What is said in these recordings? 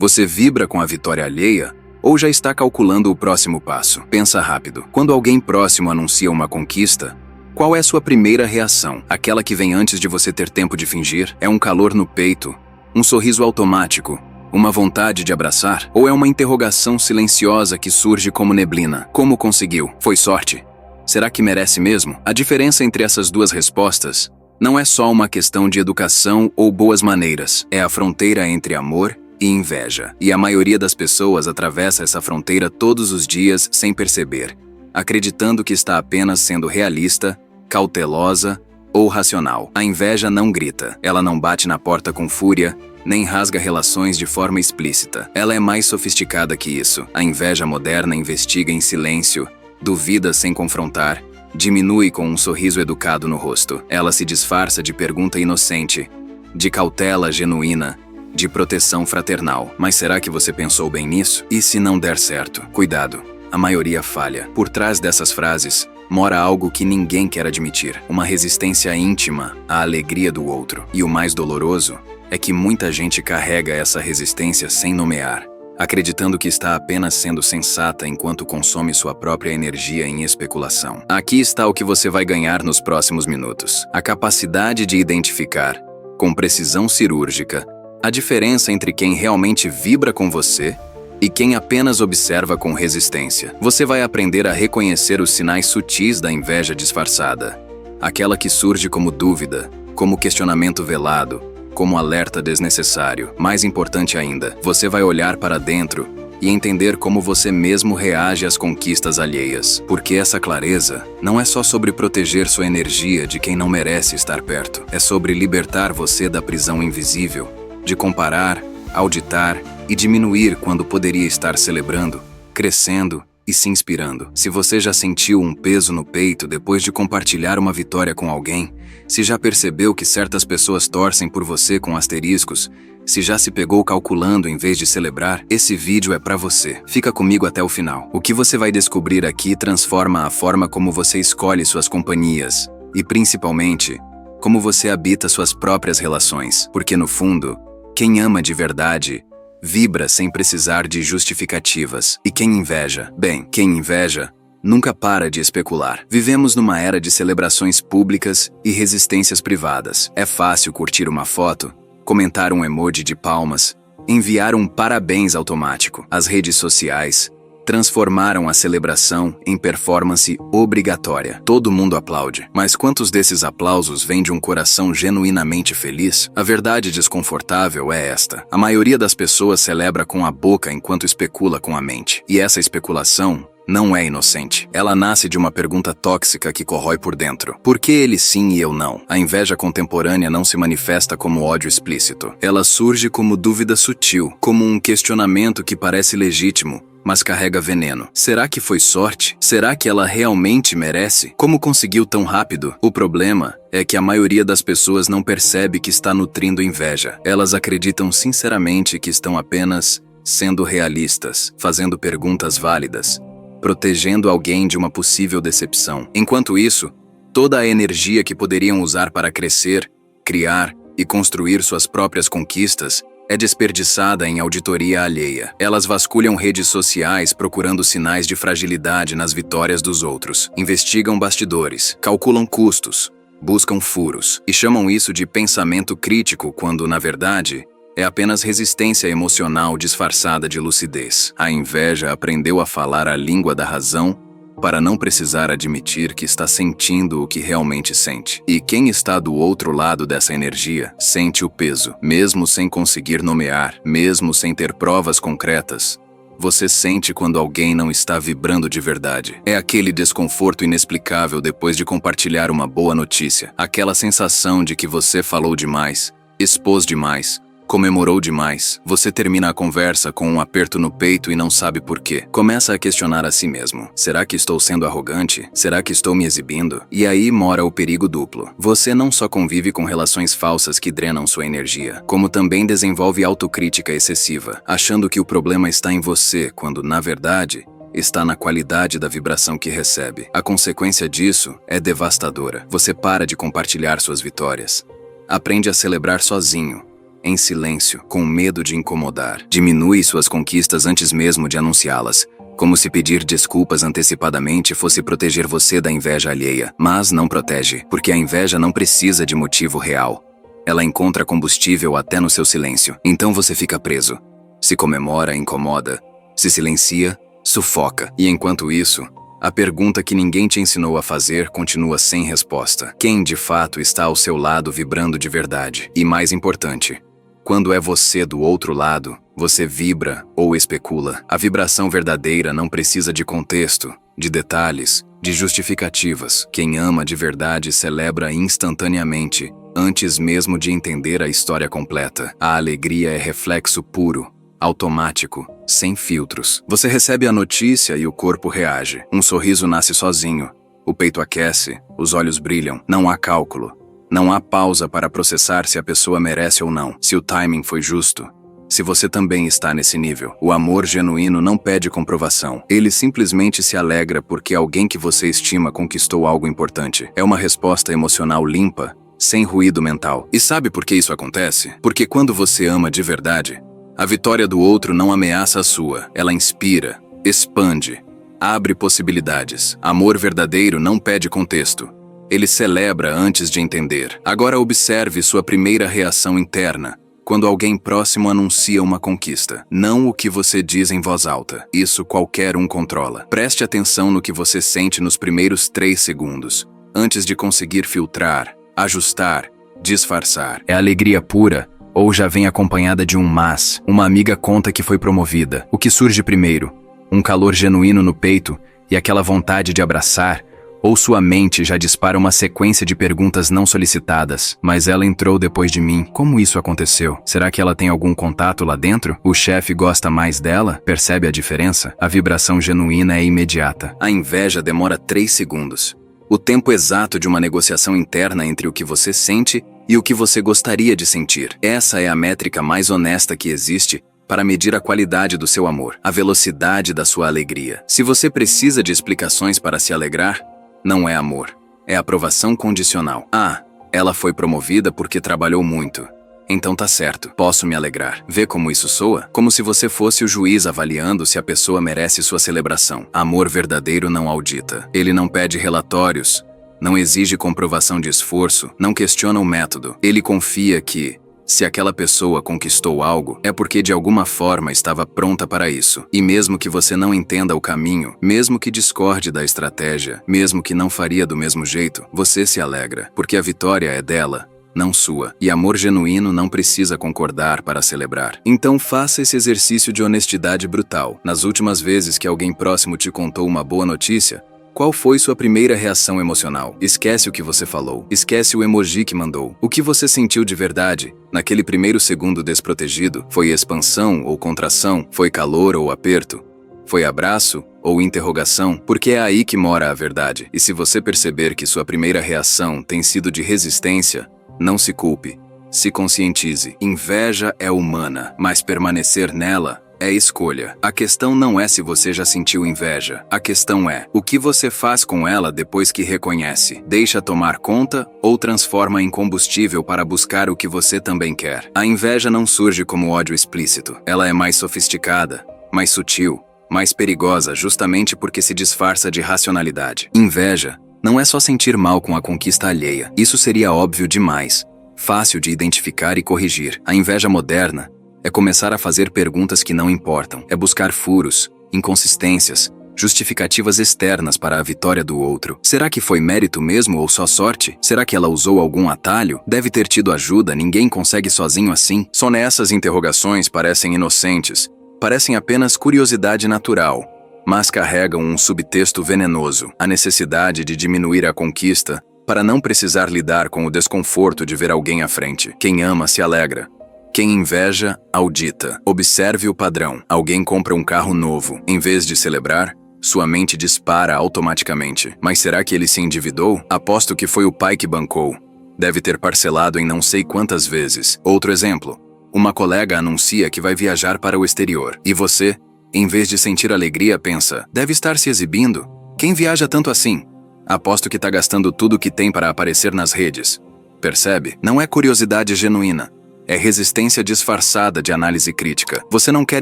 Você vibra com a vitória alheia ou já está calculando o próximo passo? Pensa rápido. Quando alguém próximo anuncia uma conquista, qual é sua primeira reação? Aquela que vem antes de você ter tempo de fingir? É um calor no peito? Um sorriso automático? Uma vontade de abraçar? Ou é uma interrogação silenciosa que surge como neblina? Como conseguiu? Foi sorte? Será que merece mesmo? A diferença entre essas duas respostas não é só uma questão de educação ou boas maneiras. É a fronteira entre amor e inveja. E a maioria das pessoas atravessa essa fronteira todos os dias sem perceber, acreditando que está apenas sendo realista, cautelosa ou racional. A inveja não grita, ela não bate na porta com fúria, nem rasga relações de forma explícita. Ela é mais sofisticada que isso. A inveja moderna investiga em silêncio, duvida sem confrontar, diminui com um sorriso educado no rosto. Ela se disfarça de pergunta inocente, de cautela genuína, de proteção fraternal. Mas será que você pensou bem nisso? E se não der certo? Cuidado, a maioria falha. Por trás dessas frases, mora algo que ninguém quer admitir. Uma resistência íntima à alegria do outro. E o mais doloroso é que muita gente carrega essa resistência sem nomear, acreditando que está apenas sendo sensata enquanto consome sua própria energia em especulação. Aqui está o que você vai ganhar nos próximos minutos. A capacidade de identificar, com precisão cirúrgica, a diferença entre quem realmente vibra com você e quem apenas observa com resistência. Você vai aprender a reconhecer os sinais sutis da inveja disfarçada. Aquela que surge como dúvida, como questionamento velado, como alerta desnecessário. Mais importante ainda, você vai olhar para dentro e entender como você mesmo reage às conquistas alheias. Porque essa clareza não é só sobre proteger sua energia de quem não merece estar perto. É sobre libertar você da prisão invisível, de comparar, auditar e diminuir quando poderia estar celebrando, crescendo e se inspirando. Se você já sentiu um peso no peito depois de compartilhar uma vitória com alguém, se já percebeu que certas pessoas torcem por você com asteriscos, se já se pegou calculando em vez de celebrar, esse vídeo é pra você. Fica comigo até o final. O que você vai descobrir aqui transforma a forma como você escolhe suas companhias e, principalmente, como você habita suas próprias relações. Porque, no fundo, quem ama de verdade vibra sem precisar de justificativas. E quem inveja? Bem, quem inveja nunca para de especular. Vivemos numa era de celebrações públicas e resistências privadas. É fácil curtir uma foto, comentar um emoji de palmas, enviar um parabéns automático. As redes sociais transformaram a celebração em performance obrigatória. Todo mundo aplaude. Mas quantos desses aplausos vêm de um coração genuinamente feliz? A verdade desconfortável é esta. A maioria das pessoas celebra com a boca enquanto especula com a mente. E essa especulação não é inocente. Ela nasce de uma pergunta tóxica que corrói por dentro. Por que ele sim e eu não? A inveja contemporânea não se manifesta como ódio explícito. Ela surge como dúvida sutil, como um questionamento que parece legítimo, mas carrega veneno. Será que foi sorte? Será que ela realmente merece? Como conseguiu tão rápido? O problema é que a maioria das pessoas não percebe que está nutrindo inveja. Elas acreditam sinceramente que estão apenas sendo realistas, fazendo perguntas válidas, protegendo alguém de uma possível decepção. Enquanto isso, toda a energia que poderiam usar para crescer, criar e construir suas próprias conquistas é desperdiçada em auditoria alheia. Elas vasculham redes sociais procurando sinais de fragilidade nas vitórias dos outros, investigam bastidores, calculam custos, buscam furos e chamam isso de pensamento crítico quando, na verdade, é apenas resistência emocional disfarçada de lucidez. A inveja aprendeu a falar a língua da razão para não precisar admitir que está sentindo o que realmente sente. E quem está do outro lado dessa energia sente o peso, mesmo sem conseguir nomear, mesmo sem ter provas concretas. Você sente quando alguém não está vibrando de verdade. É aquele desconforto inexplicável depois de compartilhar uma boa notícia. Aquela sensação de que você falou demais, expôs demais, comemorou demais. Você termina a conversa com um aperto no peito e não sabe por quê. Começa a questionar a si mesmo. Será que estou sendo arrogante? Será que estou me exibindo? E aí mora o perigo duplo. Você não só convive com relações falsas que drenam sua energia, como também desenvolve autocrítica excessiva, achando que o problema está em você, quando, na verdade, está na qualidade da vibração que recebe. A consequência disso é devastadora. Você para de compartilhar suas vitórias. Aprende a celebrar sozinho, em silêncio, com medo de incomodar. Diminui suas conquistas antes mesmo de anunciá-las, como se pedir desculpas antecipadamente fosse proteger você da inveja alheia. Mas não protege, porque a inveja não precisa de motivo real. Ela encontra combustível até no seu silêncio. Então você fica preso. Se comemora, incomoda. Se silencia, sufoca. E enquanto isso, a pergunta que ninguém te ensinou a fazer continua sem resposta. Quem de fato está ao seu lado vibrando de verdade? E mais importante, quando é você do outro lado, você vibra ou especula. A vibração verdadeira não precisa de contexto, de detalhes, de justificativas. Quem ama de verdade celebra instantaneamente, antes mesmo de entender a história completa. A alegria é reflexo puro, automático, sem filtros. Você recebe a notícia e o corpo reage. Um sorriso nasce sozinho. O peito aquece, os olhos brilham. Não há cálculo. Não há pausa para processar se a pessoa merece ou não, se o timing foi justo. Se você também está nesse nível, o amor genuíno não pede comprovação. Ele simplesmente se alegra porque alguém que você estima conquistou algo importante. É uma resposta emocional limpa, sem ruído mental. E sabe por que isso acontece? Porque quando você ama de verdade, a vitória do outro não ameaça a sua. Ela inspira, expande, abre possibilidades. Amor verdadeiro não pede contexto. Ele celebra antes de entender. Agora observe sua primeira reação interna, quando alguém próximo anuncia uma conquista. Não o que você diz em voz alta. Isso qualquer um controla. Preste atenção no que você sente nos primeiros 3 segundos, antes de conseguir filtrar, ajustar, disfarçar. É alegria pura, ou já vem acompanhada de um mas. Uma amiga conta que foi promovida. O que surge primeiro? Um calor genuíno no peito e aquela vontade de abraçar? Ou sua mente já dispara uma sequência de perguntas não solicitadas? Mas ela entrou depois de mim. Como isso aconteceu? Será que ela tem algum contato lá dentro? O chefe gosta mais dela? Percebe a diferença? A vibração genuína é imediata. A inveja demora 3 segundos. O tempo exato de uma negociação interna entre o que você sente e o que você gostaria de sentir. Essa é a métrica mais honesta que existe para medir a qualidade do seu amor, a velocidade da sua alegria. Se você precisa de explicações para se alegrar, não é amor, é aprovação condicional. Ah, ela foi promovida porque trabalhou muito. Então tá certo, posso me alegrar. Vê como isso soa? Como se você fosse o juiz avaliando se a pessoa merece sua celebração. Amor verdadeiro não audita. Ele não pede relatórios, não exige comprovação de esforço, não questiona o método. Ele confia que, se aquela pessoa conquistou algo, é porque de alguma forma estava pronta para isso. E mesmo que você não entenda o caminho, mesmo que discorde da estratégia, mesmo que não faria do mesmo jeito, você se alegra, porque a vitória é dela, não sua. E amor genuíno não precisa concordar para celebrar. Então faça esse exercício de honestidade brutal. Nas últimas vezes que alguém próximo te contou uma boa notícia, qual foi sua primeira reação emocional? Esquece o que você falou. Esquece o emoji que mandou. O que você sentiu de verdade? Naquele primeiro segundo desprotegido, foi expansão ou contração? Foi calor ou aperto? Foi abraço ou interrogação? Porque é aí que mora a verdade. E se você perceber que sua primeira reação tem sido de resistência, não se culpe. Se conscientize. Inveja é humana, mas permanecer nela é escolha. A questão não é se você já sentiu inveja. A questão é, o que você faz com ela depois que reconhece? Deixa tomar conta ou transforma em combustível para buscar o que você também quer? A inveja não surge como ódio explícito. Ela é mais sofisticada, mais sutil, mais perigosa justamente porque se disfarça de racionalidade. Inveja não é só sentir mal com a conquista alheia. Isso seria óbvio demais, fácil de identificar e corrigir. A inveja moderna é começar a fazer perguntas que não importam. É buscar furos, inconsistências, justificativas externas para a vitória do outro. Será que foi mérito mesmo ou só sorte? Será que ela usou algum atalho? Deve ter tido ajuda, ninguém consegue sozinho assim? Só nessas interrogações parecem inocentes, parecem apenas curiosidade natural, mas carregam um subtexto venenoso, a necessidade de diminuir a conquista para não precisar lidar com o desconforto de ver alguém à frente. Quem ama se alegra. Quem inveja, audita. Observe o padrão. Alguém compra um carro novo. Em vez de celebrar, sua mente dispara automaticamente. Mas será que ele se endividou? Aposto que foi o pai que bancou. Deve ter parcelado em não sei quantas vezes. Outro exemplo. Uma colega anuncia que vai viajar para o exterior. E você, em vez de sentir alegria, pensa, deve estar se exibindo. Quem viaja tanto assim? Aposto que tá gastando tudo que tem para aparecer nas redes. Percebe? Não é curiosidade genuína. É resistência disfarçada de análise crítica. Você não quer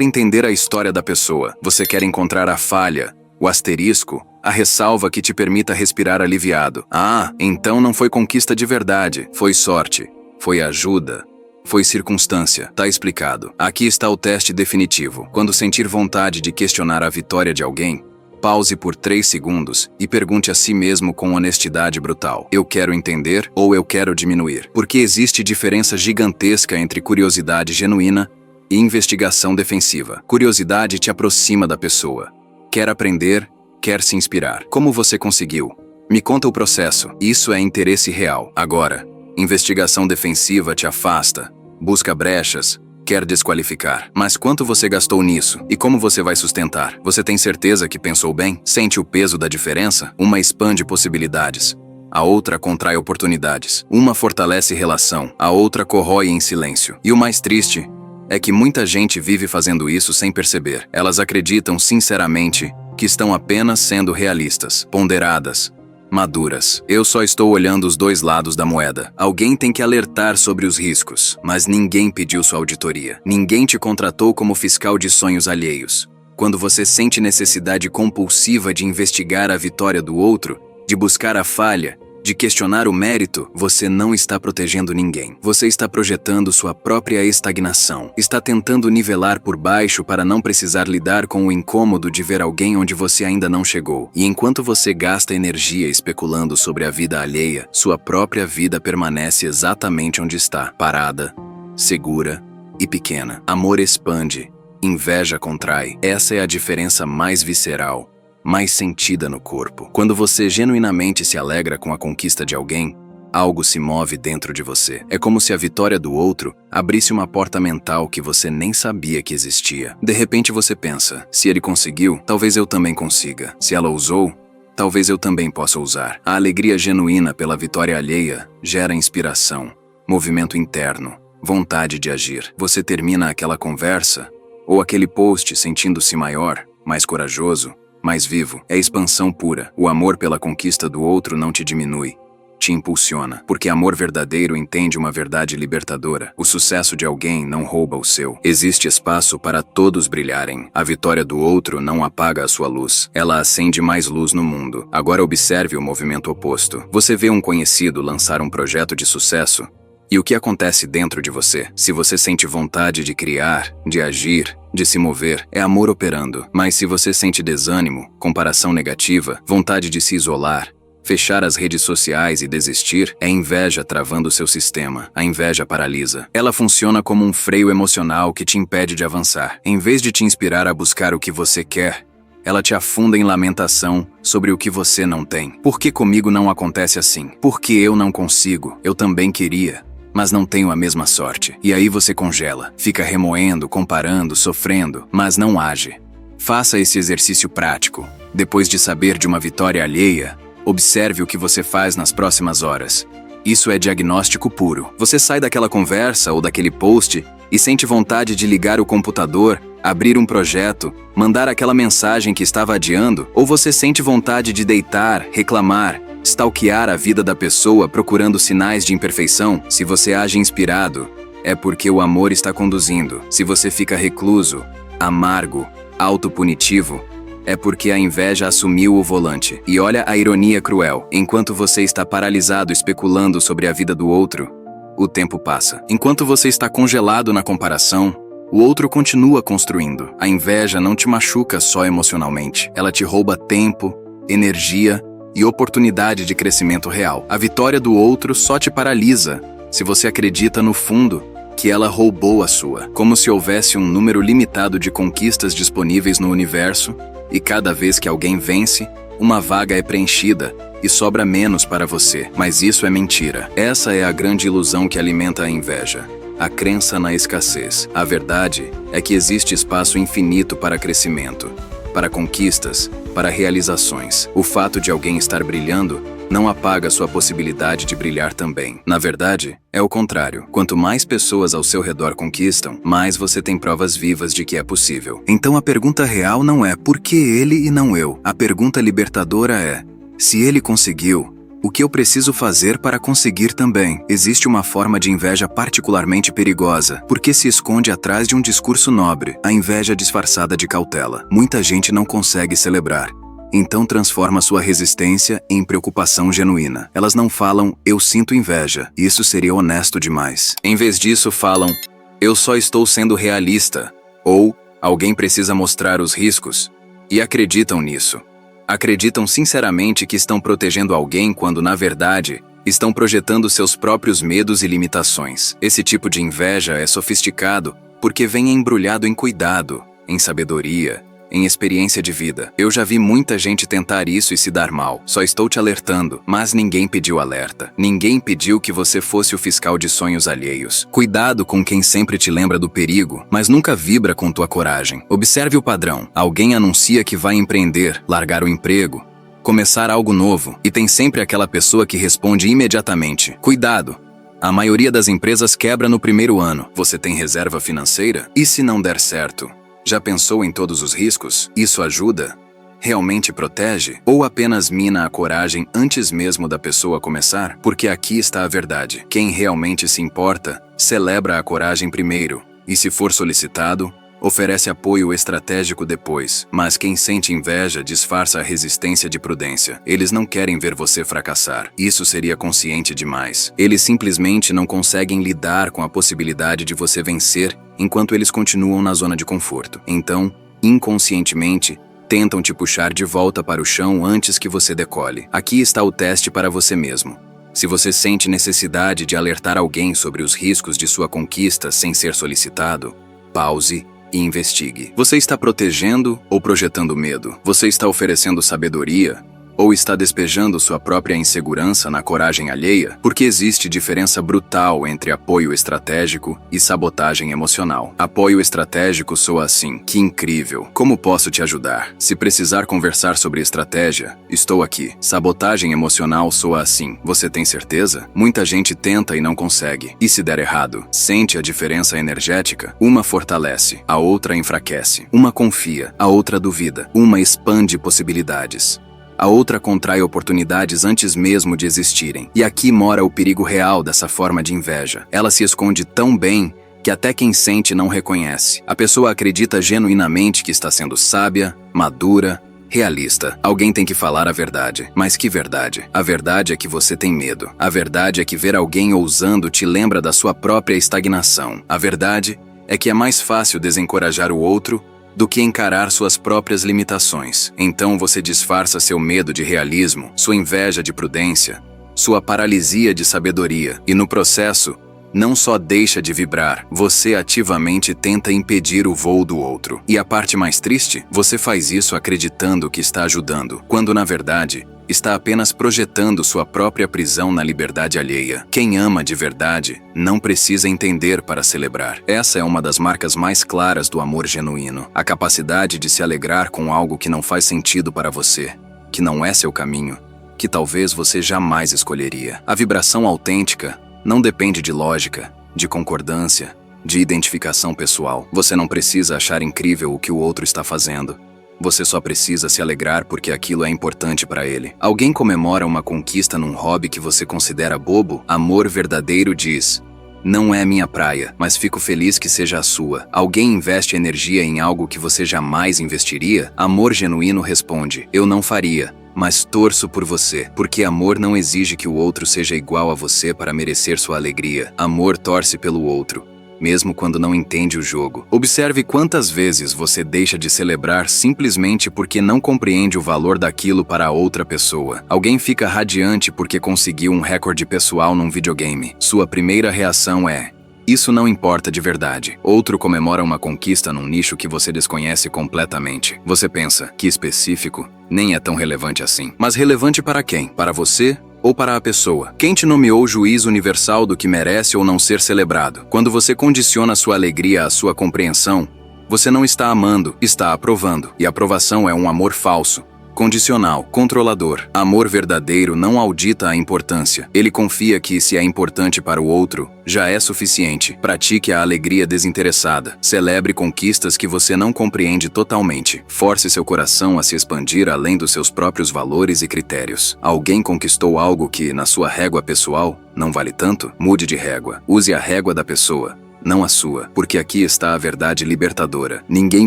entender a história da pessoa. Você quer encontrar a falha, o asterisco, a ressalva que te permita respirar aliviado. Ah, então não foi conquista de verdade. Foi sorte. Foi ajuda. Foi circunstância. Tá explicado. Aqui está o teste definitivo. Quando sentir vontade de questionar a vitória de alguém, pause por 3 segundos e pergunte a si mesmo com honestidade brutal: eu quero entender ou eu quero diminuir? Porque existe diferença gigantesca entre curiosidade genuína e investigação defensiva. Curiosidade te aproxima da pessoa. Quer aprender, quer se inspirar. Como você conseguiu? Me conta o processo. Isso é interesse real. Agora, investigação defensiva te afasta, busca brechas, quer desqualificar. Mas quanto você gastou nisso? E como você vai sustentar? Você tem certeza que pensou bem? Sente o peso da diferença? Uma expande possibilidades, a outra contrai oportunidades. Uma fortalece relação, a outra corrói em silêncio. E o mais triste é que muita gente vive fazendo isso sem perceber. Elas acreditam sinceramente que estão apenas sendo realistas, ponderadas, maduras. Eu só estou olhando os 2 lados da moeda. Alguém tem que alertar sobre os riscos, mas ninguém pediu sua auditoria. Ninguém te contratou como fiscal de sonhos alheios. Quando você sente necessidade compulsiva de investigar a vitória do outro, de buscar a falha, de questionar o mérito, você não está protegendo ninguém. Você está projetando sua própria estagnação. Está tentando nivelar por baixo para não precisar lidar com o incômodo de ver alguém onde você ainda não chegou. E enquanto você gasta energia especulando sobre a vida alheia, sua própria vida permanece exatamente onde está, parada, segura e pequena. Amor expande, inveja contrai. Essa é a diferença mais visceral, mais sentida no corpo. Quando você genuinamente se alegra com a conquista de alguém, algo se move dentro de você. É como se a vitória do outro abrisse uma porta mental que você nem sabia que existia. De repente você pensa: se ele conseguiu, talvez eu também consiga. Se ela ousou, talvez eu também possa usar. A alegria genuína pela vitória alheia gera inspiração, movimento interno, vontade de agir. Você termina aquela conversa ou aquele post sentindo-se maior, mais corajoso, mais vivo. É expansão pura. O amor pela conquista do outro não te diminui, te impulsiona. Porque amor verdadeiro entende uma verdade libertadora. O sucesso de alguém não rouba o seu. Existe espaço para todos brilharem. A vitória do outro não apaga a sua luz. Ela acende mais luz no mundo. Agora observe o movimento oposto. Você vê um conhecido lançar um projeto de sucesso, e o que acontece dentro de você? Se você sente vontade de criar, de agir, de se mover, é amor operando. Mas se você sente desânimo, comparação negativa, vontade de se isolar, fechar as redes sociais e desistir, é inveja travando seu sistema. A inveja paralisa. Ela funciona como um freio emocional que te impede de avançar. Em vez de te inspirar a buscar o que você quer, ela te afunda em lamentação sobre o que você não tem. Por que comigo não acontece assim? Por que eu não consigo? Eu também queria, mas não tenho a mesma sorte. E aí você congela, fica remoendo, comparando, sofrendo, mas não age. Faça esse exercício prático. Depois de saber de uma vitória alheia, observe o que você faz nas próximas horas. Isso é diagnóstico puro. Você sai daquela conversa ou daquele post e sente vontade de ligar o computador, abrir um projeto, mandar aquela mensagem que estava adiando, ou você sente vontade de deitar, reclamar, stalkear a vida da pessoa procurando sinais de imperfeição? Se você age inspirado, é porque o amor está conduzindo. Se você fica recluso, amargo, autopunitivo, é porque a inveja assumiu o volante. E olha a ironia cruel. Enquanto você está paralisado especulando sobre a vida do outro, o tempo passa. Enquanto você está congelado na comparação, o outro continua construindo. A inveja não te machuca só emocionalmente. Ela te rouba tempo, energia e oportunidade de crescimento real. A vitória do outro só te paralisa se você acredita no fundo que ela roubou a sua. Como se houvesse um número limitado de conquistas disponíveis no universo e cada vez que alguém vence, uma vaga é preenchida e sobra menos para você. Mas isso é mentira. Essa é a grande ilusão que alimenta a inveja. A crença na escassez. A verdade é que existe espaço infinito para crescimento, para conquistas, para realizações. O fato de alguém estar brilhando não apaga sua possibilidade de brilhar também. Na verdade, é o contrário. Quanto mais pessoas ao seu redor conquistam, mais você tem provas vivas de que é possível. Então a pergunta real não é por que ele e não eu. A pergunta libertadora é: se ele conseguiu, O que eu preciso fazer para conseguir também? Existe uma forma de inveja particularmente perigosa, porque se esconde atrás de um discurso nobre, a inveja disfarçada de cautela. Muita gente não consegue celebrar. Então transforma sua resistência em preocupação genuína. Elas não falam, eu sinto inveja. Isso seria honesto demais. Em vez disso, falam, eu só estou sendo realista. Ou, alguém precisa mostrar os riscos. E acreditam nisso. Acreditam sinceramente que estão protegendo alguém quando, na verdade, estão projetando seus próprios medos e limitações. Esse tipo de inveja é sofisticado porque vem embrulhado em cuidado, em sabedoria, em experiência de vida. Eu já vi muita gente tentar isso e se dar mal. Só estou te alertando, mas ninguém pediu alerta. Ninguém pediu que você fosse o fiscal de sonhos alheios. Cuidado com quem sempre te lembra do perigo, mas nunca vibra com tua coragem. Observe o padrão. Alguém anuncia que vai empreender, largar o emprego, começar algo novo, e tem sempre aquela pessoa que responde imediatamente, cuidado. A maioria das empresas quebra no primeiro ano. Você tem reserva financeira? E se não der certo? Já pensou em todos os riscos? Isso ajuda? Realmente protege? Ou apenas mina a coragem antes mesmo da pessoa começar? Porque aqui está a verdade. Quem realmente se importa, celebra a coragem primeiro. E se for solicitado, oferece apoio estratégico depois. Mas quem sente inveja disfarça a resistência de prudência. Eles não querem ver você fracassar. Isso seria consciente demais. Eles simplesmente não conseguem lidar com a possibilidade de você vencer enquanto eles continuam na zona de conforto. Então, inconscientemente, tentam te puxar de volta para o chão antes que você decole. Aqui está o teste para você mesmo. Se você sente necessidade de alertar alguém sobre os riscos de sua conquista sem ser solicitado, pause e investigue. Você está protegendo ou projetando medo? Você está oferecendo sabedoria ou está despejando sua própria insegurança na coragem alheia? Porque existe diferença brutal entre apoio estratégico e sabotagem emocional. Apoio estratégico soa assim, que incrível, como posso te ajudar? Se precisar conversar sobre estratégia, estou aqui. Sabotagem emocional soa assim, você tem certeza? Muita gente tenta e não consegue. E se der errado? Sente a diferença energética? Uma fortalece, a outra enfraquece. Uma confia, a outra duvida. Uma expande possibilidades. A outra contrai oportunidades antes mesmo de existirem. E aqui mora o perigo real dessa forma de inveja. Ela se esconde tão bem que até quem sente não reconhece. A pessoa acredita genuinamente que está sendo sábia, madura, realista. Alguém tem que falar a verdade. Mas que verdade? A verdade é que você tem medo. A verdade é que ver alguém ousando te lembra da sua própria estagnação. A verdade é que é mais fácil desencorajar o outro do que encarar suas próprias limitações. Então você disfarça seu medo de realismo, sua inveja de prudência, sua paralisia de sabedoria, e no processo, não só deixa de vibrar, você ativamente tenta impedir o voo do outro. E a parte mais triste, você faz isso acreditando que está ajudando, quando na verdade, está apenas projetando sua própria prisão na liberdade alheia. Quem ama de verdade não precisa entender para celebrar. Essa é uma das marcas mais claras do amor genuíno. A capacidade de se alegrar com algo que não faz sentido para você, que não é seu caminho, que talvez você jamais escolheria. A vibração autêntica não depende de lógica, de concordância, de identificação pessoal. Você não precisa achar incrível o que o outro está fazendo. Você só precisa se alegrar porque aquilo é importante para ele. Alguém comemora uma conquista num hobby que você considera bobo? Amor verdadeiro diz, não é minha praia, mas fico feliz que seja a sua. Alguém investe energia em algo que você jamais investiria? Amor genuíno responde, eu não faria, mas torço por você. Porque amor não exige que o outro seja igual a você para merecer sua alegria. Amor torce pelo outro, mesmo quando não entende o jogo. Observe quantas vezes você deixa de celebrar simplesmente porque não compreende o valor daquilo para a outra pessoa. Alguém fica radiante porque conseguiu um recorde pessoal num videogame. Sua primeira reação é, isso não importa de verdade. Outro comemora uma conquista num nicho que você desconhece completamente. Você pensa, que específico, nem é tão relevante assim. Mas relevante para quem? Para você? Ou para a pessoa? Quem te nomeou juiz universal do que merece ou não ser celebrado? Quando você condiciona sua alegria à sua compreensão, você não está amando, está aprovando. E aprovação é um amor falso, Condicional, controlador. Amor verdadeiro não audita a importância. Ele confia que, se é importante para o outro, já é suficiente. Pratique a alegria desinteressada. Celebre conquistas que você não compreende totalmente. Force seu coração a se expandir além dos seus próprios valores e critérios. Alguém conquistou algo que, na sua régua pessoal, não vale tanto? Mude de régua. Use a régua da pessoa, não a sua, porque aqui está a verdade libertadora. Ninguém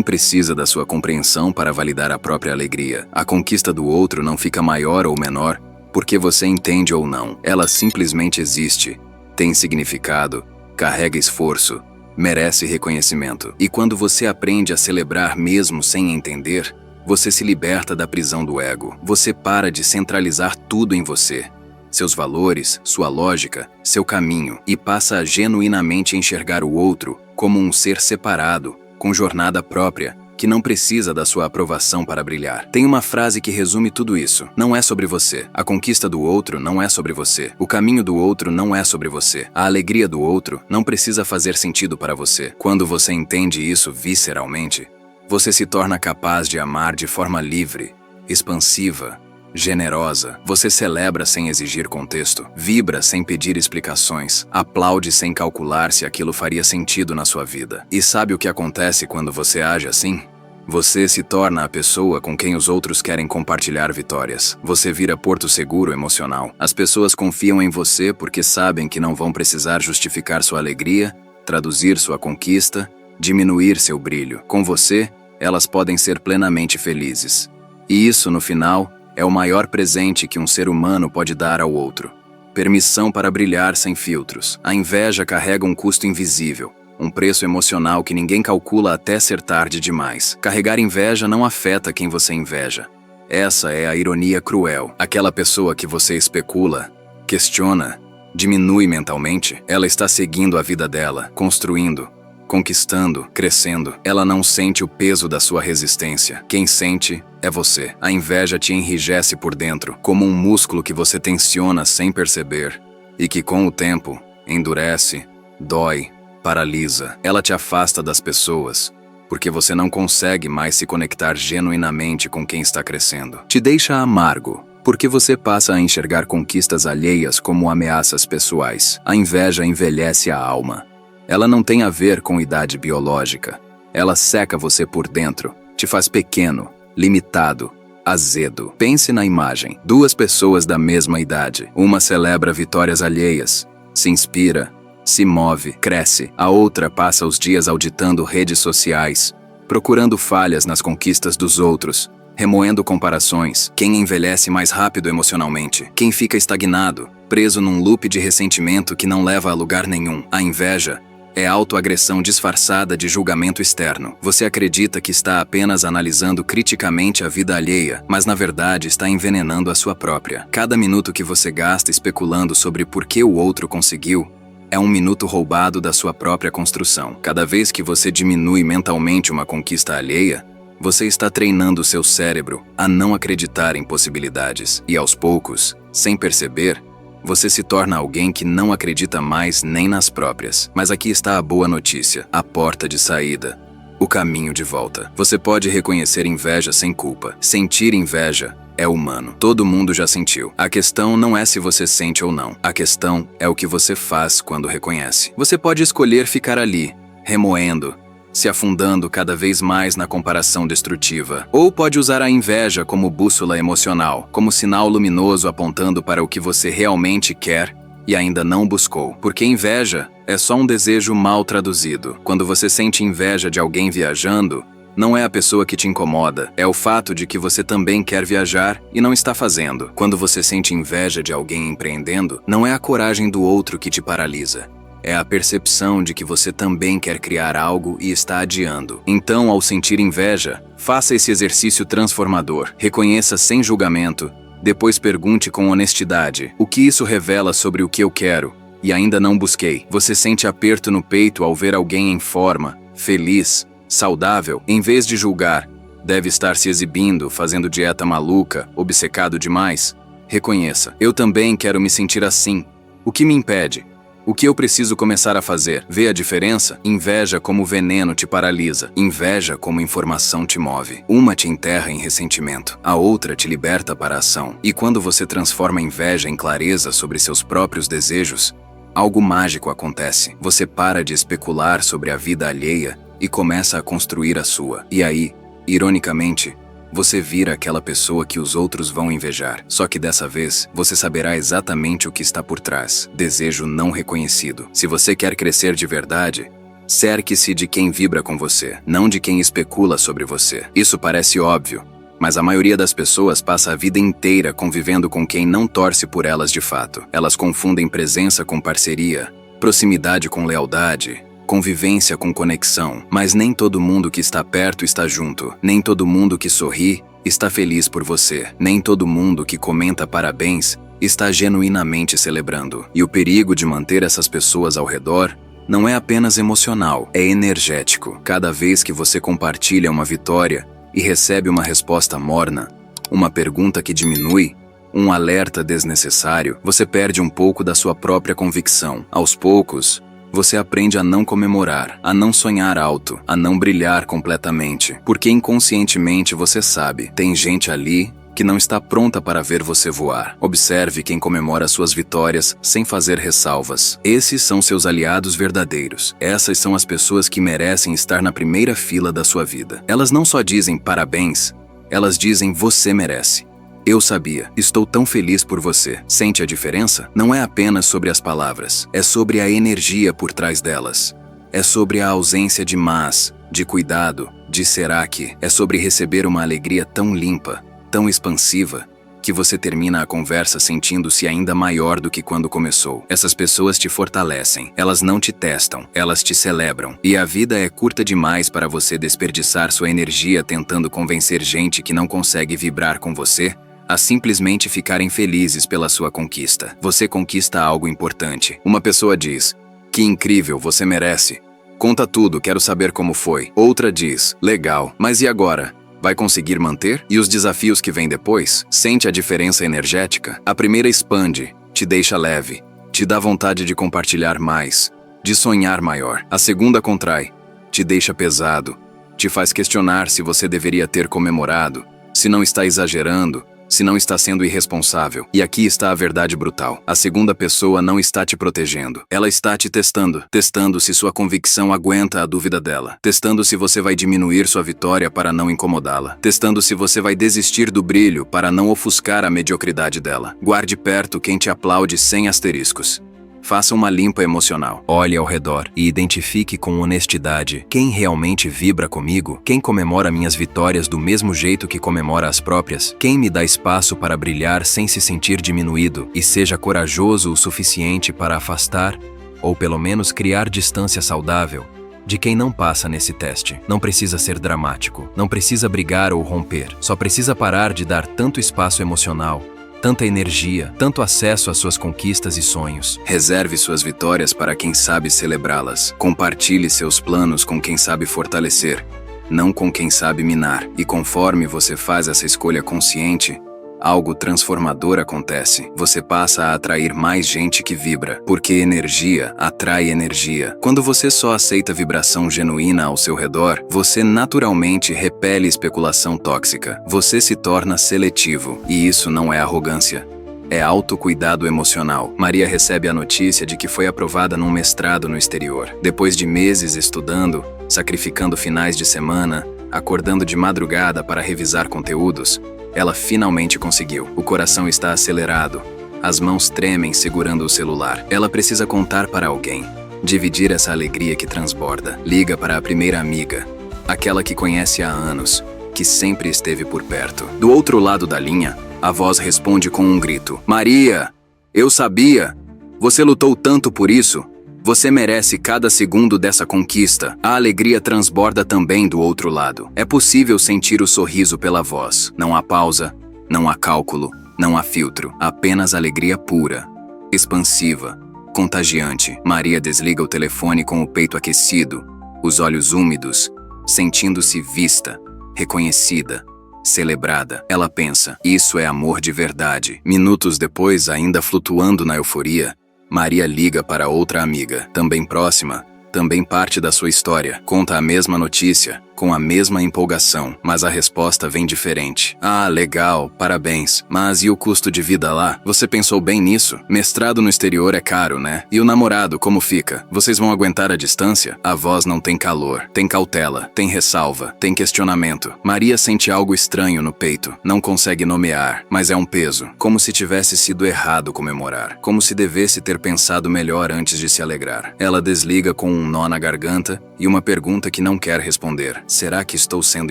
precisa da sua compreensão para validar a própria alegria. A conquista do outro não fica maior ou menor porque você entende ou não. Ela simplesmente existe, tem significado, carrega esforço, merece reconhecimento. E quando você aprende a celebrar mesmo sem entender, você se liberta da prisão do ego. Você para de centralizar tudo em você. Seus valores, sua lógica, seu caminho, e passa a genuinamente enxergar o outro como um ser separado, com jornada própria, que não precisa da sua aprovação para brilhar. Tem uma frase que resume tudo isso. Não é sobre você. A conquista do outro não é sobre você. O caminho do outro não é sobre você. A alegria do outro não precisa fazer sentido para você. Quando você entende isso visceralmente, você se torna capaz de amar de forma livre, expansiva, generosa. Você celebra sem exigir contexto, vibra sem pedir explicações, aplaude sem calcular se aquilo faria sentido na sua vida. E sabe o que acontece quando você age assim? Você se torna a pessoa com quem os outros querem compartilhar vitórias. Você vira porto seguro emocional. As pessoas confiam em você porque sabem que não vão precisar justificar sua alegria, traduzir sua conquista, diminuir seu brilho. Com você, elas podem ser plenamente felizes. E isso, no final, é o maior presente que um ser humano pode dar ao outro. Permissão para brilhar sem filtros. A inveja carrega um custo invisível, um preço emocional que ninguém calcula até ser tarde demais. Carregar inveja não afeta quem você inveja. Essa é a ironia cruel. Aquela pessoa que você especula, questiona, diminui mentalmente, ela está seguindo a vida dela, construindo, conquistando, crescendo. Ela não sente o peso da sua resistência. Quem sente é você. A inveja te enrijece por dentro, como um músculo que você tensiona sem perceber, e que com o tempo endurece, dói, paralisa. Ela te afasta das pessoas, porque você não consegue mais se conectar genuinamente com quem está crescendo. Te deixa amargo, porque você passa a enxergar conquistas alheias como ameaças pessoais. A inveja envelhece a alma. Ela não tem a ver com idade biológica. Ela seca você por dentro, te faz pequeno, limitado, azedo. Pense na imagem. Duas pessoas da mesma idade. Uma celebra vitórias alheias, se inspira, se move, cresce. A outra passa os dias auditando redes sociais, procurando falhas nas conquistas dos outros, remoendo comparações. Quem envelhece mais rápido emocionalmente? Quem fica estagnado, preso num loop de ressentimento que não leva a lugar nenhum? A inveja é autoagressão disfarçada de julgamento externo. Você acredita que está apenas analisando criticamente a vida alheia, mas na verdade está envenenando a sua própria. Cada minuto que você gasta especulando sobre por que o outro conseguiu é um minuto roubado da sua própria construção. Cada vez que você diminui mentalmente uma conquista alheia, você está treinando seu cérebro a não acreditar em possibilidades. E aos poucos, sem perceber, você se torna alguém que não acredita mais nem nas próprias. Mas aqui está a boa notícia, a porta de saída, o caminho de volta. Você pode reconhecer inveja sem culpa. Sentir inveja é humano. Todo mundo já sentiu. A questão não é se você sente ou não. A questão é o que você faz quando reconhece. Você pode escolher ficar ali, remoendo, se afundando cada vez mais na comparação destrutiva. Ou pode usar a inveja como bússola emocional, como sinal luminoso apontando para o que você realmente quer e ainda não buscou. Porque inveja é só um desejo mal traduzido. Quando você sente inveja de alguém viajando, não é a pessoa que te incomoda, é o fato de que você também quer viajar e não está fazendo. Quando você sente inveja de alguém empreendendo, não é a coragem do outro que te paralisa. É a percepção de que você também quer criar algo e está adiando. Então, ao sentir inveja, faça esse exercício transformador. Reconheça sem julgamento, depois pergunte com honestidade: o que isso revela sobre o que eu quero e ainda não busquei? Você sente aperto no peito ao ver alguém em forma, feliz, saudável? Em vez de julgar, deve estar se exibindo, fazendo dieta maluca, obcecado demais? Reconheça: eu também quero me sentir assim. O que me impede? O que eu preciso começar a fazer? Vê a diferença? Inveja como veneno te paralisa. Inveja como informação te move. Uma te enterra em ressentimento. A outra te liberta para a ação. E quando você transforma a inveja em clareza sobre seus próprios desejos, algo mágico acontece. Você para de especular sobre a vida alheia e começa a construir a sua. E aí, ironicamente, você vira aquela pessoa que os outros vão invejar. Só que dessa vez, você saberá exatamente o que está por trás. Desejo não reconhecido. Se você quer crescer de verdade, cerque-se de quem vibra com você, não de quem especula sobre você. Isso parece óbvio, mas a maioria das pessoas passa a vida inteira convivendo com quem não torce por elas de fato. Elas confundem presença com parceria, proximidade com lealdade, convivência com conexão, mas nem todo mundo que está perto está junto. Nem todo mundo que sorri está feliz por você. Nem todo mundo que comenta parabéns está genuinamente celebrando. E o perigo de manter essas pessoas ao redor não é apenas emocional, é energético. Cada vez que você compartilha uma vitória e recebe uma resposta morna, uma pergunta que diminui, um alerta desnecessário, você perde um pouco da sua própria convicção. Aos poucos, você aprende a não comemorar, a não sonhar alto, a não brilhar completamente. Porque inconscientemente você sabe, tem gente ali que não está pronta para ver você voar. Observe quem comemora suas vitórias sem fazer ressalvas. Esses são seus aliados verdadeiros. Essas são as pessoas que merecem estar na primeira fila da sua vida. Elas não só dizem parabéns, elas dizem você merece. Eu sabia, estou tão feliz por você. Sente a diferença? Não é apenas sobre as palavras, é sobre a energia por trás delas. É sobre a ausência de mas, de cuidado, de será que. É sobre receber uma alegria tão limpa, tão expansiva, que você termina a conversa sentindo-se ainda maior do que quando começou. Essas pessoas te fortalecem, elas não te testam, elas te celebram. E a vida é curta demais para você desperdiçar sua energia tentando convencer gente que não consegue vibrar com você a simplesmente ficarem felizes pela sua conquista. Você conquista algo importante. Uma pessoa diz, que incrível, você merece. Conta tudo, quero saber como foi. Outra diz, legal, mas e agora? Vai conseguir manter? E os desafios que vêm depois? Sente a diferença energética? A primeira expande, te deixa leve, te dá vontade de compartilhar mais, de sonhar maior. A segunda contrai, te deixa pesado, te faz questionar se você deveria ter comemorado, se não está exagerando, se não está sendo irresponsável. E aqui está a verdade brutal. A segunda pessoa não está te protegendo. Ela está te testando. Testando se sua convicção aguenta a dúvida dela. Testando se você vai diminuir sua vitória para não incomodá-la. Testando se você vai desistir do brilho para não ofuscar a mediocridade dela. Guarde perto quem te aplaude sem asteriscos. Faça uma limpa emocional. Olhe ao redor e identifique com honestidade quem realmente vibra comigo, quem comemora minhas vitórias do mesmo jeito que comemora as próprias, quem me dá espaço para brilhar sem se sentir diminuído, e seja corajoso o suficiente para afastar, ou pelo menos criar distância saudável, de quem não passa nesse teste. Não precisa ser dramático, não precisa brigar ou romper, só precisa parar de dar tanto espaço emocional, tanta energia, tanto acesso às suas conquistas e sonhos. Reserve suas vitórias para quem sabe celebrá-las. Compartilhe seus planos com quem sabe fortalecer, não com quem sabe minar. E conforme você faz essa escolha consciente, algo transformador acontece. Você passa a atrair mais gente que vibra, porque energia atrai energia. Quando você só aceita vibração genuína ao seu redor, você naturalmente repele especulação tóxica. Você se torna seletivo, e isso não é arrogância. É autocuidado emocional. Maria recebe a notícia de que foi aprovada num mestrado no exterior. Depois de meses estudando, sacrificando finais de semana, acordando de madrugada para revisar conteúdos, ela finalmente conseguiu. O coração está acelerado. As mãos tremem segurando o celular. Ela precisa contar para alguém. Dividir essa alegria que transborda. Liga para a primeira amiga. Aquela que conhece há anos. Que sempre esteve por perto. Do outro lado da linha, a voz responde com um grito. Maria, eu sabia. Você lutou tanto por isso. Você merece cada segundo dessa conquista. A alegria transborda também do outro lado. É possível sentir o sorriso pela voz. Não há pausa, não há cálculo, não há filtro. Apenas alegria pura, expansiva, contagiante. Maria desliga o telefone com o peito aquecido, os olhos úmidos, sentindo-se vista, reconhecida, celebrada. Ela pensa, isso é amor de verdade. Minutos depois, ainda flutuando na euforia, Maria liga para outra amiga, também próxima, também parte da sua história. Conta a mesma notícia, com a mesma empolgação, mas a resposta vem diferente. Ah, legal, parabéns. Mas e o custo de vida lá? Você pensou bem nisso? Mestrado no exterior é caro, né? E o namorado, como fica? Vocês vão aguentar a distância? A voz não tem calor, tem cautela, tem ressalva, tem questionamento. Maria sente algo estranho no peito, não consegue nomear, mas é um peso, como se tivesse sido errado comemorar, como se devesse ter pensado melhor antes de se alegrar. Ela desliga com um nó na garganta e uma pergunta que não quer responder. Será que estou sendo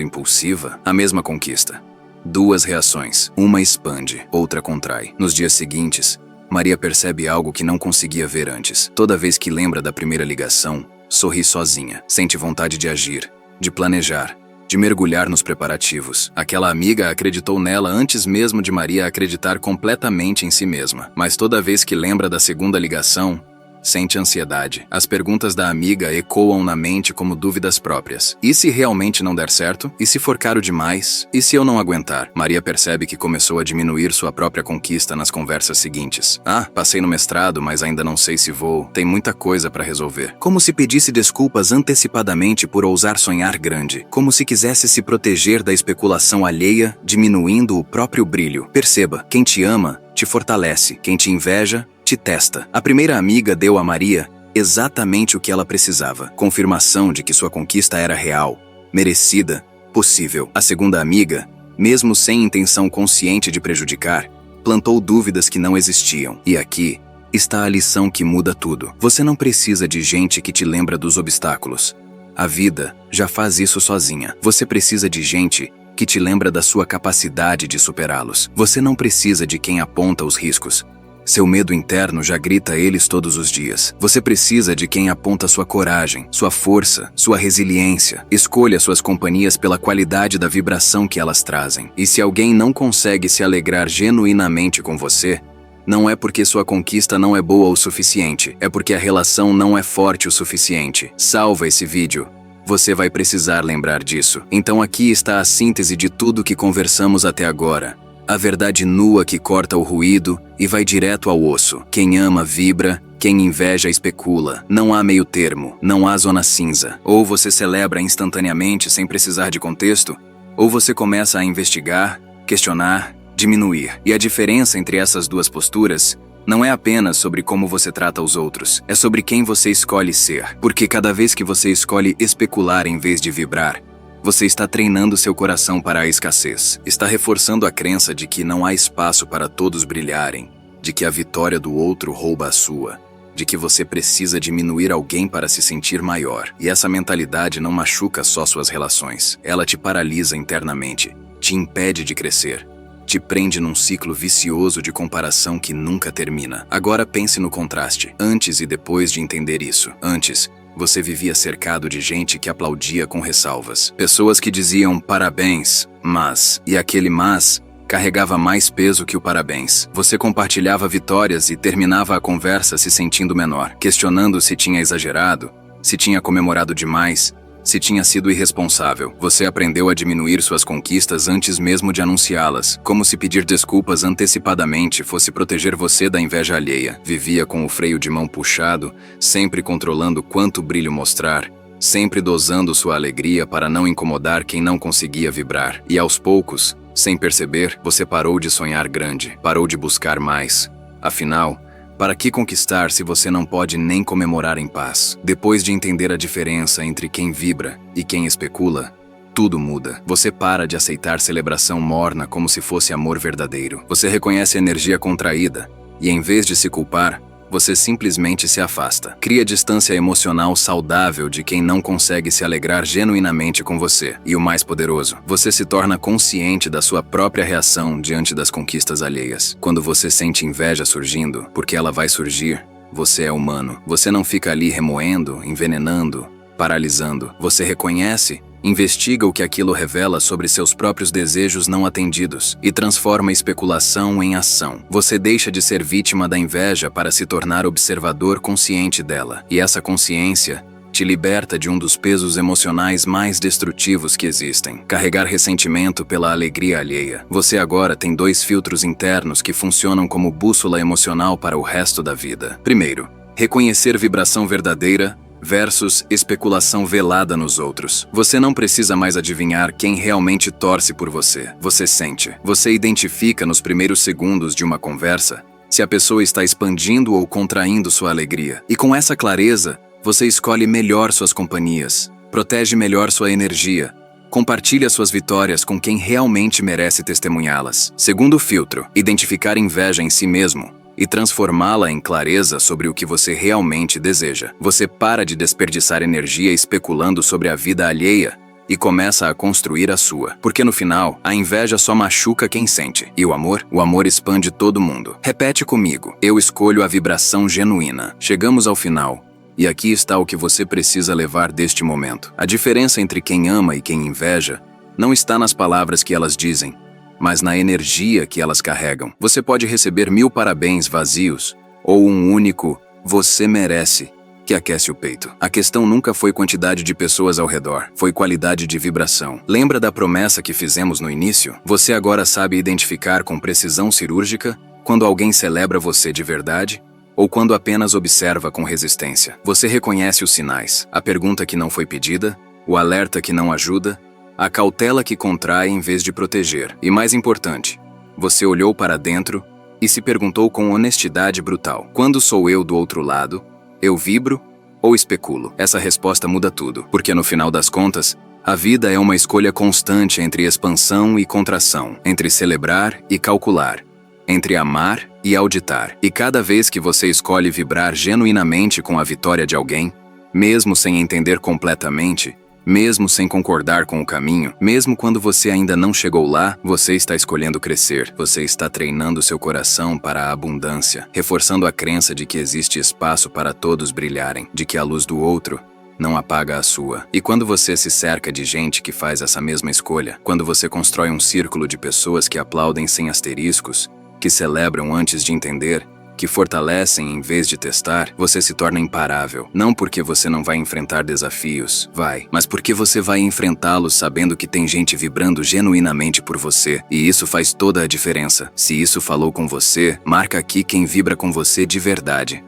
impulsiva? A mesma conquista. Duas reações. Uma expande, outra contrai. Nos dias seguintes, Maria percebe algo que não conseguia ver antes. Toda vez que lembra da primeira ligação, sorri sozinha. Sente vontade de agir, de planejar, de mergulhar nos preparativos. Aquela amiga acreditou nela antes mesmo de Maria acreditar completamente em si mesma. Mas toda vez que lembra da segunda ligação, sente ansiedade. As perguntas da amiga ecoam na mente como dúvidas próprias. E se realmente não der certo? E se for caro demais? E se eu não aguentar? Maria percebe que começou a diminuir sua própria conquista nas conversas seguintes. Ah, passei no mestrado, mas ainda não sei se vou. Tem muita coisa para resolver. Como se pedisse desculpas antecipadamente por ousar sonhar grande. Como se quisesse se proteger da especulação alheia, diminuindo o próprio brilho. Perceba, quem te ama, te fortalece. Quem te inveja, te testa. A primeira amiga deu a Maria exatamente o que ela precisava. Confirmação de que sua conquista era real, merecida, possível. A segunda amiga, mesmo sem intenção consciente de prejudicar, plantou dúvidas que não existiam. E aqui está a lição que muda tudo. Você não precisa de gente que te lembra dos obstáculos. A vida já faz isso sozinha. Você precisa de gente que te lembra da sua capacidade de superá-los. Você não precisa de quem aponta os riscos. Seu medo interno já grita eles todos os dias. Você precisa de quem aponta sua coragem, sua força, sua resiliência. Escolha suas companhias pela qualidade da vibração que elas trazem. E se alguém não consegue se alegrar genuinamente com você, não é porque sua conquista não é boa o suficiente, é porque a relação não é forte o suficiente. Salva esse vídeo. Você vai precisar lembrar disso. Então aqui está a síntese de tudo que conversamos até agora. A verdade nua que corta o ruído e vai direto ao osso. Quem ama vibra, quem inveja especula. Não há meio termo, não há zona cinza. Ou você celebra instantaneamente sem precisar de contexto, ou você começa a investigar, questionar, diminuir. E a diferença entre essas duas posturas não é apenas sobre como você trata os outros, é sobre quem você escolhe ser. Porque cada vez que você escolhe especular em vez de vibrar, você está treinando seu coração para a escassez. Está reforçando a crença de que não há espaço para todos brilharem, de que a vitória do outro rouba a sua, de que você precisa diminuir alguém para se sentir maior. E essa mentalidade não machuca só suas relações. Ela te paralisa internamente, te impede de crescer, te prende num ciclo vicioso de comparação que nunca termina. Agora pense no contraste, antes e depois de entender isso. Antes, você vivia cercado de gente que aplaudia com ressalvas. Pessoas que diziam parabéns, mas... E aquele mas carregava mais peso que o parabéns. Você compartilhava vitórias e terminava a conversa se sentindo menor, questionando se tinha exagerado, se tinha comemorado demais, se tinha sido irresponsável. Você aprendeu a diminuir suas conquistas antes mesmo de anunciá-las, como se pedir desculpas antecipadamente fosse proteger você da inveja alheia. Vivia com o freio de mão puxado, sempre controlando quanto brilho mostrar, sempre dosando sua alegria para não incomodar quem não conseguia vibrar. E aos poucos, sem perceber, você parou de sonhar grande, parou de buscar mais. Afinal, para que conquistar se você não pode nem comemorar em paz? Depois de entender a diferença entre quem vibra e quem especula, tudo muda. Você para de aceitar celebração morna como se fosse amor verdadeiro. Você reconhece a energia contraída e, em vez de se culpar, você simplesmente se afasta. Cria distância emocional saudável de quem não consegue se alegrar genuinamente com você. E o mais poderoso, você se torna consciente da sua própria reação diante das conquistas alheias. Quando você sente inveja surgindo, porque ela vai surgir, você é humano. Você não fica ali remoendo, envenenando, paralisando. Você reconhece, investiga o que aquilo revela sobre seus próprios desejos não atendidos e transforma a especulação em ação. Você deixa de ser vítima da inveja para se tornar observador consciente dela. E essa consciência te liberta de um dos pesos emocionais mais destrutivos que existem. Carregar ressentimento pela alegria alheia. Você agora tem 2 filtros internos que funcionam como bússola emocional para o resto da vida. Primeiro, reconhecer vibração verdadeira versus especulação velada nos outros. Você não precisa mais adivinhar quem realmente torce por você. Você sente. Você identifica nos primeiros segundos de uma conversa se a pessoa está expandindo ou contraindo sua alegria. E com essa clareza, você escolhe melhor suas companhias, protege melhor sua energia, compartilha suas vitórias com quem realmente merece testemunhá-las. Segundo filtro, identificar inveja em si mesmo e transformá-la em clareza sobre o que você realmente deseja. Você para de desperdiçar energia especulando sobre a vida alheia e começa a construir a sua. Porque no final, a inveja só machuca quem sente. E o amor expande todo mundo. Repete comigo. Eu escolho a vibração genuína. Chegamos ao final. E aqui está o que você precisa levar deste momento. A diferença entre quem ama e quem inveja não está nas palavras que elas dizem, mas na energia que elas carregam. Você pode receber 1000 parabéns vazios ou um único "você merece" que aquece o peito. A questão nunca foi quantidade de pessoas ao redor, foi qualidade de vibração. Lembra da promessa que fizemos no início? Você agora sabe identificar com precisão cirúrgica quando alguém celebra você de verdade ou quando apenas observa com resistência. Você reconhece os sinais, a pergunta que não foi pedida, o alerta que não ajuda, a cautela que contrai em vez de proteger. E mais importante, você olhou para dentro e se perguntou com honestidade brutal: quando sou eu do outro lado? Eu vibro ou especulo? Essa resposta muda tudo, porque no final das contas, a vida é uma escolha constante entre expansão e contração, entre celebrar e calcular, entre amar e auditar. E cada vez que você escolhe vibrar genuinamente com a vitória de alguém, mesmo sem entender completamente, mesmo sem concordar com o caminho, mesmo quando você ainda não chegou lá, você está escolhendo crescer. Você está treinando seu coração para a abundância, reforçando a crença de que existe espaço para todos brilharem, de que a luz do outro não apaga a sua. E quando você se cerca de gente que faz essa mesma escolha, quando você constrói um círculo de pessoas que aplaudem sem asteriscos, que celebram antes de entender, que fortalecem em vez de testar, você se torna imparável. Não porque você não vai enfrentar desafios, mas porque você vai enfrentá-los sabendo que tem gente vibrando genuinamente por você. E isso faz toda a diferença. Se isso falou com você, marca aqui quem vibra com você de verdade.